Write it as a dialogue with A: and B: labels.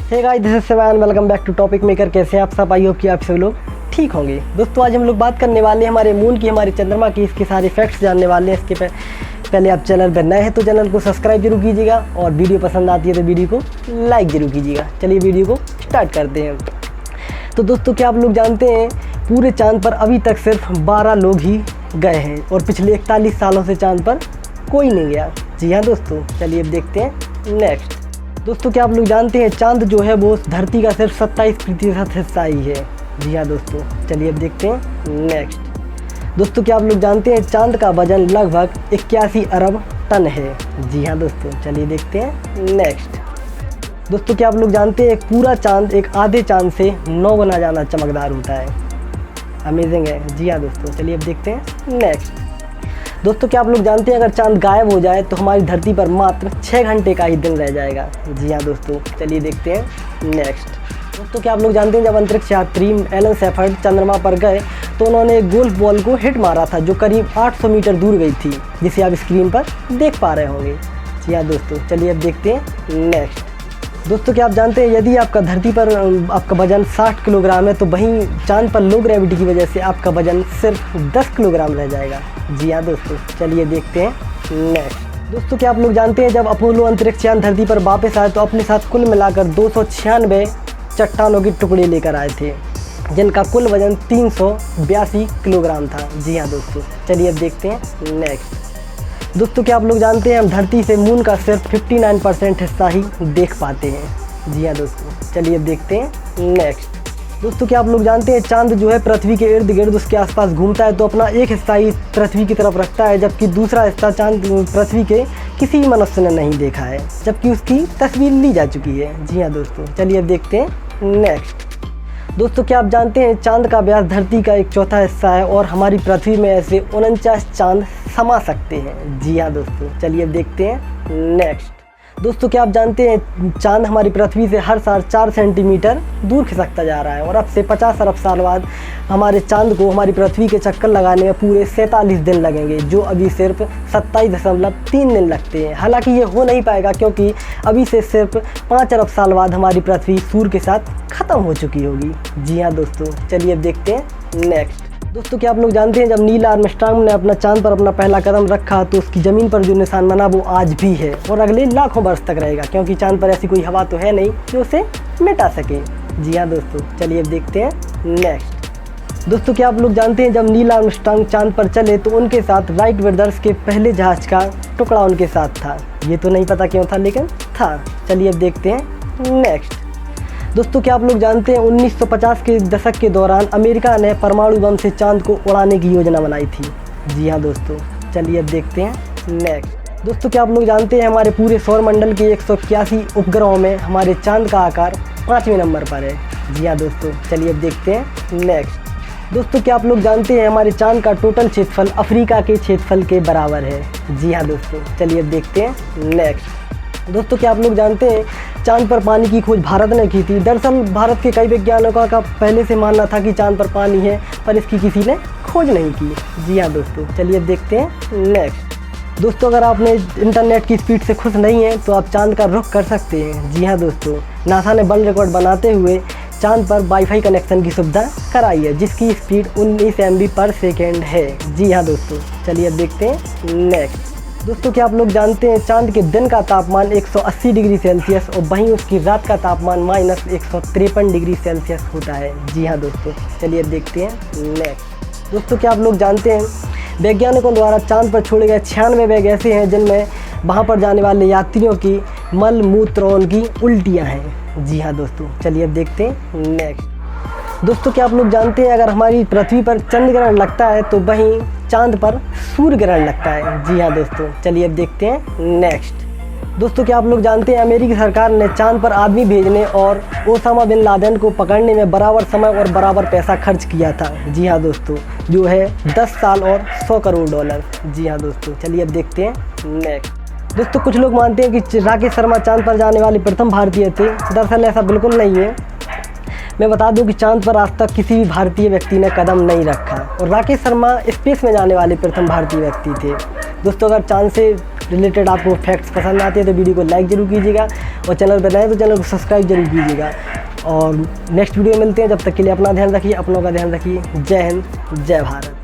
A: Hey guys, this is seven, welcome back to topic maker. कैसे हैं आप सब? आई होप कि आप सब लोग ठीक होंगे। दोस्तों, आज हम लोग बात करने वाले हैं हमारे मून की, हमारे चंद्रमा की, इसके सारे फैक्ट्स जानने वाले हैं। इसके पहले आप चैनल पर नए हैं तो चैनल को सब्सक्राइब जरूर कीजिएगा और वीडियो पसंद आती है तो वीडियो को लाइक जरूर कीजिएगा। चलिए वीडियो को स्टार्ट करते हैं। तो दोस्तों, क्या आप लोग जानते हैं पूरे चाँद पर अभी तक सिर्फ 12 लोग ही गए हैं और पिछले 41 सालों से चाँद पर कोई नहीं गया। जी हाँ दोस्तों, चलिए अब देखते हैं नेक्स्ट। दोस्तों, क्या आप लोग जानते हैं चाँद जो है वो धरती का सिर्फ 27% हिस्सा ही है। जी हाँ दोस्तों, चलिए अब देखते हैं नेक्स्ट। दोस्तों, क्या आप लोग जानते हैं चाँद का वजन लगभग 81 अरब टन है। जी हाँ दोस्तों, चलिए देखते हैं नेक्स्ट। दोस्तों, क्या आप लोग जानते हैं पूरा चाँद एक आधे चाँद से 9 गुना ज़्यादा चमकदार होता है। अमेजिंग है। जी हाँ दोस्तों, चलिए अब देखते हैं नेक्स्ट। दोस्तों, क्या आप लोग जानते हैं अगर चाँद गायब हो जाए तो हमारी धरती पर मात्र 6 घंटे का ही दिन रह जाएगा। जी हाँ दोस्तों, चलिए देखते हैं नेक्स्ट। दोस्तों, क्या आप लोग जानते हैं जब अंतरिक्ष यात्री एलन शेफर्ड चंद्रमा पर गए तो उन्होंने गोल्फ बॉल को हिट मारा था जो करीब 800 मीटर दूर गई थी, जिसे आप स्क्रीन पर देख पा रहे होंगे। जी हाँ दोस्तों, चलिए अब देखते हैं नेक्स्ट। दोस्तों, क्या आप जानते हैं यदि आपका धरती पर आपका वजन 60 किलोग्राम है तो वहीं चाँद पर लो ग्रेविटी की वजह से आपका वजन सिर्फ 10 किलोग्राम रह जाएगा। जी हाँ दोस्तों, चलिए देखते हैं नेक्स्ट। दोस्तों, क्या आप लोग जानते हैं जब अपोलो अंतरिक्ष यान धरती पर वापस आए तो अपने साथ कुल मिलाकर 296 चट्टानों के टुकड़े लेकर आए थे जिनका कुल वजन 382 किलोग्राम था। जी हाँ दोस्तों, चलिए अब देखते हैं नेक्स्ट। दोस्तों, क्या आप लोग जानते हैं हम धरती से मून का सिर्फ 59% हिस्सा ही देख पाते हैं। जी हाँ दोस्तों, चलिए अब देखते हैं नेक्स्ट। दोस्तों, क्या आप लोग जानते हैं चाँद जो है पृथ्वी के इर्द गिर्द उसके आसपास घूमता है तो अपना एक हिस्सा ही पृथ्वी की तरफ रखता है, जबकि दूसरा हिस्सा चाँद पृथ्वी के किसी मनुष्य ने नहीं देखा है, जबकि उसकी तस्वीर ली जा चुकी है। जी हाँ दोस्तों, चलिए अब देखते हैं नेक्स्ट। दोस्तों, क्या आप जानते हैं चाँद का व्यास धरती का 1/4 हिस्सा है और हमारी पृथ्वी में ऐसे 49 चाँद समा सकते हैं। जी हाँ दोस्तों, चलिए अब देखते हैं नेक्स्ट। दोस्तों, क्या आप जानते हैं चाँद हमारी पृथ्वी से हर साल 4 सेंटीमीटर दूर खिसकता जा रहा है और अब से 50 अरब साल बाद हमारे चाँद को हमारी पृथ्वी के चक्कर लगाने में पूरे 47 दिन लगेंगे, जो अभी सिर्फ 27.3 दिन लगते हैं। हालांकि ये हो नहीं पाएगा क्योंकि अभी से सिर्फ 5 अरब साल बाद हमारी पृथ्वी सूर्य के साथ ख़त्म हो चुकी होगी। जी हाँ दोस्तों, चलिए अब देखते हैं नेक्स्ट। दोस्तों, क्या आप लोग जानते हैं जब नील आर्मस्ट्रांग ने अपना चाँद पर अपना पहला कदम रखा तो उसकी ज़मीन पर जो निशान बना वो आज भी है और अगले लाखों वर्ष तक रहेगा, क्योंकि चाँद पर ऐसी कोई हवा तो है नहीं जो उसे मिटा सके। जी हाँ दोस्तों, चलिए अब देखते हैं नेक्स्ट। दोस्तों, क्या आप लोग जानते हैं जब नील आर्मस्ट्रांग चाँद पर चले तो उनके साथ राइट ब्रदर्स के पहले जहाज का टुकड़ा उनके साथ था। ये तो नहीं पता क्यों था, लेकिन था। चलिए अब देखते हैं नेक्स्ट। दोस्तों, क्या आप लोग जानते हैं 1950 के दशक के दौरान अमेरिका ने परमाणु बम से चाँद को उड़ाने की योजना बनाई थी। जी हाँ दोस्तों, चलिए अब देखते हैं नेक्स्ट। दोस्तों, क्या आप लोग जानते हैं हमारे पूरे सौर मंडल के 181 उपग्रहों में हमारे चाँद का आकार 5वें नंबर पर है। जी हाँ दोस्तों, चलिए अब देखते हैं नेक्स्ट। दोस्तों, क्या आप लोग जानते हैं हमारे चाँद का टोटल क्षेत्रफल अफ्रीका के क्षेत्रफल के बराबर है। जी हाँ दोस्तों, चलिए अब देखते हैं नेक्स्ट। दोस्तों, क्या आप लोग जानते हैं चाँद पर पानी की खोज भारत ने की थी। दरअसल भारत के कई वैज्ञानिकों का पहले से मानना था कि चाँद पर पानी है, पर इसकी किसी ने खोज नहीं की। जी हाँ दोस्तों, चलिए अब देखते हैं नेक्स्ट। दोस्तों, अगर आपने इंटरनेट की स्पीड से खुश नहीं हैं तो आप चाँद का रुख कर सकते हैं। जी हाँ दोस्तों, नासा ने वर्ल्ड रिकॉर्ड बनाते हुए चाँद पर वाईफाई कनेक्शन की सुविधा कराई है जिसकी स्पीड 19 MB/सेकेंड है। जी हाँ दोस्तों, चलिए अब देखते हैं नेक्स्ट। दोस्तों, क्या आप लोग जानते हैं चाँद के दिन का तापमान 180 डिग्री सेल्सियस और वहीं उसकी रात का तापमान -153 डिग्री सेल्सियस होता है। जी हाँ दोस्तों, चलिए देखते हैं नेक्स्ट। दोस्तों, क्या आप लोग जानते हैं वैज्ञानिकों द्वारा चाँद पर छोड़े गए 96 बैग ऐसे हैं जिनमें वहाँ पर जाने वाले यात्रियों की मल मूत्र और उनकी उल्टियाँ हैं। जी हाँ दोस्तों, चलिए अब देखते हैं नेक्स्ट। दोस्तों, क्या आप लोग जानते हैं अगर हमारी पृथ्वी पर चंद्र ग्रहण लगता है तो वहीं चाँद पर सूर्य ग्रहण लगता है। जी हाँ दोस्तों, चलिए अब देखते हैं नेक्स्ट। दोस्तों, क्या आप लोग जानते हैं अमेरिकी सरकार ने चाँद पर आदमी भेजने और ओसामा बिन लादेन को पकड़ने में बराबर समय और बराबर पैसा खर्च किया था। जी हाँ दोस्तों, जो है 10 साल और 100 करोड़ डॉलर। जी हाँ दोस्तों, चलिए अब देखते हैं नेक्स्ट। दोस्तों, कुछ लोग मानते हैं कि राकेश शर्मा चाँद पर जाने वाले प्रथम भारतीय थे। दरअसल ऐसा बिल्कुल नहीं है। मैं बता दूं कि चाँद पर आज तक किसी भी भारतीय व्यक्ति ने कदम नहीं रखा और राकेश शर्मा स्पेस में जाने वाले प्रथम भारतीय व्यक्ति थे। दोस्तों, अगर चाँद से रिलेटेड आपको फैक्ट्स पसंद आते हैं तो वीडियो को लाइक जरूर कीजिएगा, और चैनल पर नए हैं तो चैनल को सब्सक्राइब जरूर कीजिएगा। और नेक्स्ट वीडियो में मिलते हैं, जब तक के लिए अपना ध्यान रखिए, अपनों का ध्यान रखिए। जय हिंद, जय भारत।